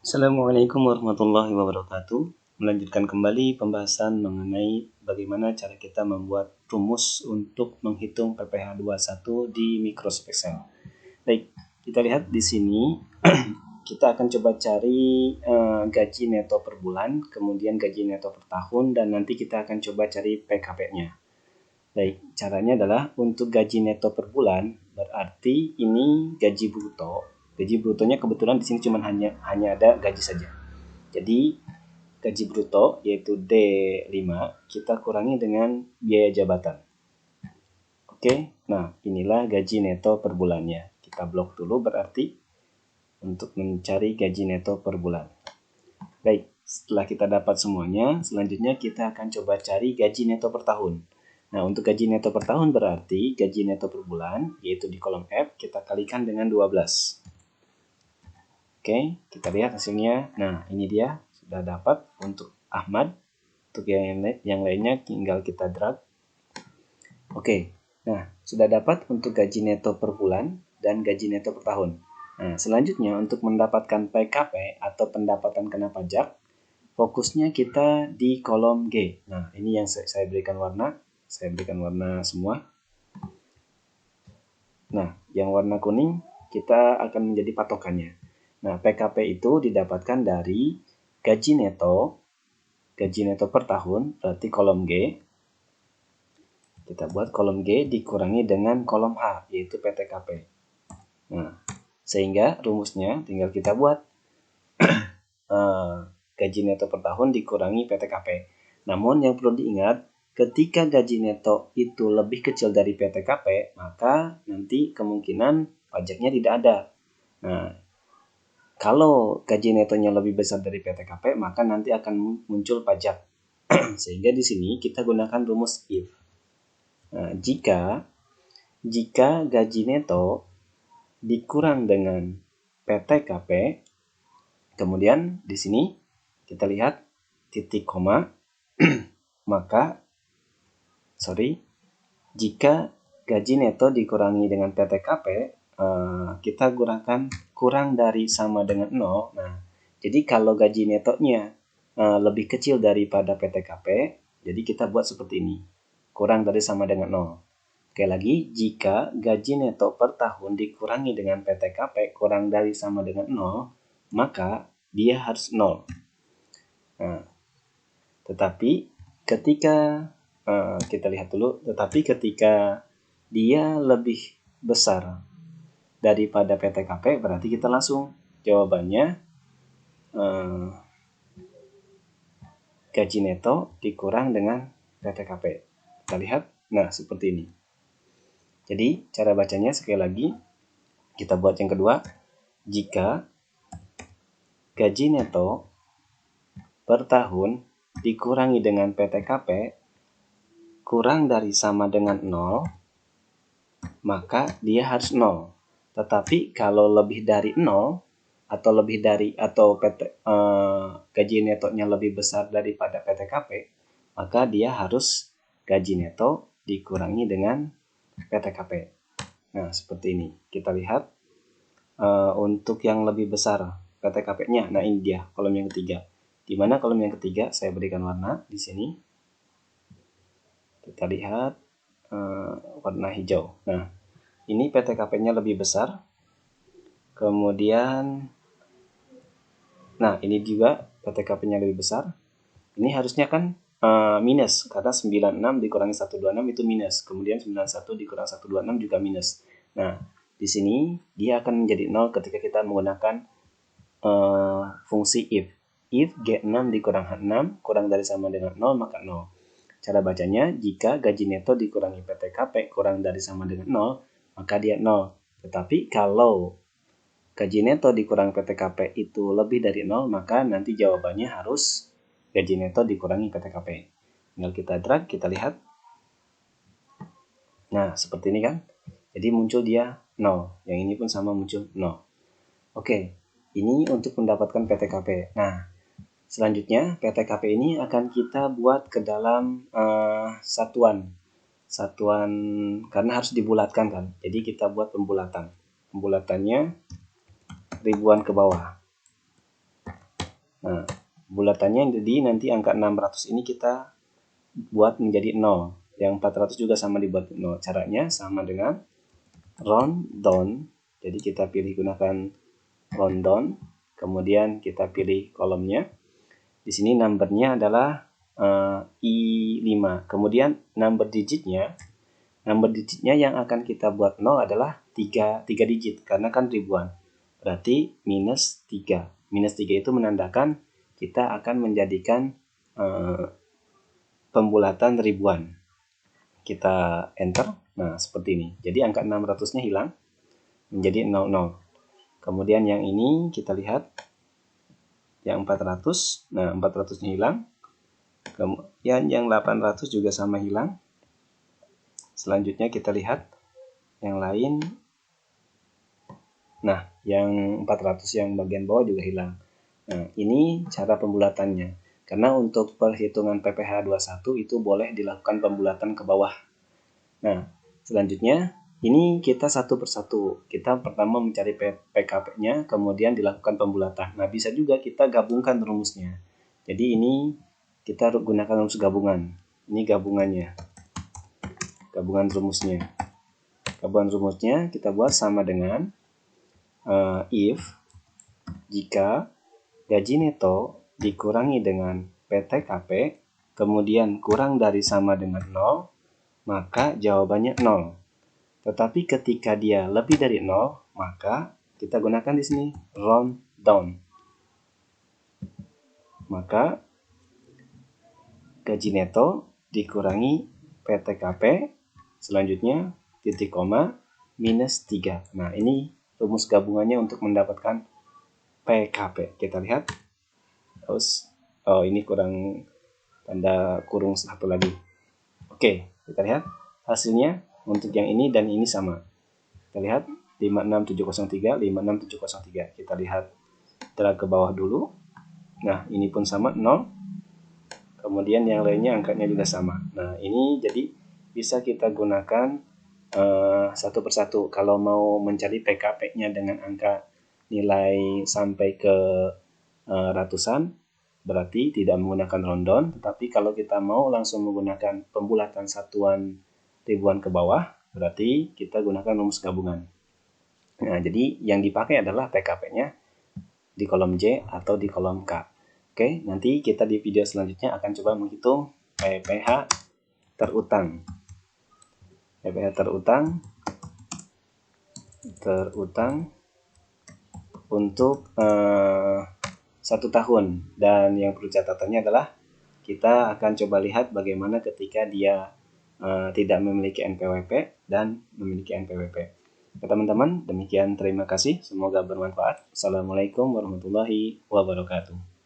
Assalamualaikum warahmatullahi wabarakatuh. Melanjutkan kembali pembahasan mengenai bagaimana cara kita membuat rumus untuk menghitung PPh 21 di Microsoft Excel. Baik, kita lihat di sini kita akan coba cari gaji neto per bulan, kemudian gaji neto per tahun, dan nanti kita akan coba cari PKP-nya. Baik, caranya adalah untuk gaji neto per bulan, berarti ini gaji bruto. Gaji brutonya kebetulan di sini cuma hanya ada gaji saja. Jadi gaji bruto yaitu D5 kita kurangi dengan biaya jabatan. Oke, nah inilah gaji neto per bulannya. Kita blok dulu berarti untuk mencari gaji neto per bulan. Baik, setelah kita dapat semuanya, selanjutnya kita akan coba cari gaji neto per tahun. Nah, untuk gaji neto per tahun berarti gaji neto per bulan, yaitu di kolom F, kita kalikan dengan 12. Oke, kita lihat hasilnya. Nah, ini dia, sudah dapat untuk Ahmad. Untuk yang lainnya tinggal kita drag. Oke, nah sudah dapat untuk gaji neto per bulan dan gaji neto per tahun. Nah, selanjutnya untuk mendapatkan PKP atau pendapatan kena pajak, fokusnya kita di kolom G. Nah, ini yang saya berikan warna. Saya berikan warna semua. Nah, yang warna kuning kita akan menjadi patokannya. Nah, PKP itu didapatkan dari gaji neto per tahun, berarti kolom G. Kita buat kolom G dikurangi dengan kolom H, yaitu PTKP. Nah, sehingga rumusnya tinggal kita buat gaji neto per tahun dikurangi PTKP. Namun yang perlu diingat, ketika gaji neto itu lebih kecil dari PTKP, maka nanti kemungkinan pajaknya tidak ada. Nah, kalau gaji netonya lebih besar dari PTKP, maka nanti akan muncul pajak. Sehingga di sini kita gunakan rumus if. Nah, jika gaji neto dikurang dengan PTKP, kemudian di sini kita lihat titik koma, jika gaji neto dikurangi dengan PTKP, kita gunakan kurang dari sama dengan 0. Nah, jadi kalau gaji netonya lebih kecil daripada PTKP, jadi kita buat seperti ini. Kurang dari sama dengan 0. Sekali lagi, jika gaji neto per tahun dikurangi dengan PTKP kurang dari sama dengan 0, maka dia harus 0. Nah, tetapi ketika kita lihat dulu, ketika dia lebih besar daripada PTKP, berarti kita langsung jawabannya gaji neto dikurang dengan PTKP. Kita lihat, nah seperti ini. Jadi cara bacanya sekali lagi, kita buat yang kedua, jika gaji neto per tahun dikurangi dengan PTKP kurang dari sama dengan 0, maka dia harus 0. Tetapi kalau lebih dari 0 atau gaji netonya lebih besar daripada PTKP, maka dia harus gaji neto dikurangi dengan PTKP. Nah, seperti ini. Kita lihat untuk yang lebih besar PTKP-nya. Nah, ini dia kolom yang ketiga. Di mana kolom yang ketiga saya berikan warna di sini. Kita lihat warna hijau. Nah, ini PTKP-nya lebih besar. Kemudian, nah ini juga PTKP-nya lebih besar. Ini harusnya kan minus, karena 96 dikurangi 126 itu minus. Kemudian 91 dikurang 126 juga minus. Nah, di sini dia akan menjadi 0 ketika kita menggunakan fungsi if. If G6 dikurang H6 kurang dari sama dengan 0, maka 0. Cara bacanya, jika gaji neto dikurangi PTKP kurang dari sama dengan 0, maka dia 0. Tetapi kalau gaji neto dikurang PTKP itu lebih dari 0, maka nanti jawabannya harus gaji neto dikurangi PTKP. Tinggal kita drag, kita lihat. Nah, seperti ini kan. Jadi muncul dia 0. Yang ini pun sama muncul 0. Oke, ini untuk mendapatkan PTKP. Nah, selanjutnya PTKP ini akan kita buat ke dalam satuan karena harus dibulatkan kan. Jadi kita buat pembulatannya ribuan ke bawah. Nah, bulatannya jadi nanti angka 600 ini kita buat menjadi 0. Yang 400 juga sama dibuat 0. Caranya sama dengan round down. Jadi kita pilih gunakan round down. Kemudian kita pilih kolomnya. Di sini numbernya adalah I5. Kemudian number digitnya yang akan kita buat 0 adalah 3 digit karena kan ribuan. Berarti minus 3. Minus 3 itu menandakan kita akan menjadikan pembulatan ribuan. Kita enter. Nah, seperti ini. Jadi angka 600-nya hilang menjadi 00. Kemudian yang ini kita lihat yang 400. Nah, 400-nya hilang. Kemudian yang 800 juga sama hilang. Selanjutnya kita lihat yang lain. Nah, yang 400 yang bagian bawah juga hilang. Nah, ini cara pembulatannya. Karena untuk perhitungan PPh 21 itu boleh dilakukan pembulatan ke bawah. Nah, selanjutnya ini kita satu persatu. Kita pertama mencari PKP-nya, kemudian dilakukan pembulatan. Nah, bisa juga kita gabungkan rumusnya. Jadi ini kita gunakan rumus gabungan. Ini gabungannya. Gabungan rumusnya. Gabungan rumusnya kita buat sama dengan if jika gaji neto dikurangi dengan PTKP, kemudian kurang dari sama dengan 0, maka jawabannya 0. Tetapi ketika dia lebih dari 0, maka kita gunakan di sini round down. Maka gaji neto dikurangi PTKP, selanjutnya titik koma minus 3. Nah, ini rumus gabungannya untuk mendapatkan PKP. Kita lihat. Terus, ini kurang tanda kurung satu lagi. Oke, kita lihat hasilnya untuk yang ini dan ini sama. Kita lihat 56703, 56703. Kita lihat drag ke bawah dulu. Nah, ini pun sama 0. Kemudian yang lainnya angkanya juga sama. Nah, ini jadi bisa kita gunakan satu persatu. Kalau mau mencari PKP-nya dengan angka nilai sampai ke ratusan, berarti tidak menggunakan rundown. Tetapi kalau kita mau langsung menggunakan pembulatan satuan ribuan ke bawah, berarti kita gunakan rumus gabungan. Nah, jadi yang dipakai adalah PKP-nya di kolom J atau di kolom K. Oke, nanti kita di video selanjutnya akan coba menghitung PPh terutang. PPh terutang untuk 1 tahun. Dan yang perlu catatannya adalah kita akan coba lihat bagaimana ketika dia tidak memiliki NPWP dan memiliki NPWP. Oke, teman-teman, demikian, terima kasih. Semoga bermanfaat. Assalamualaikum warahmatullahi wabarakatuh.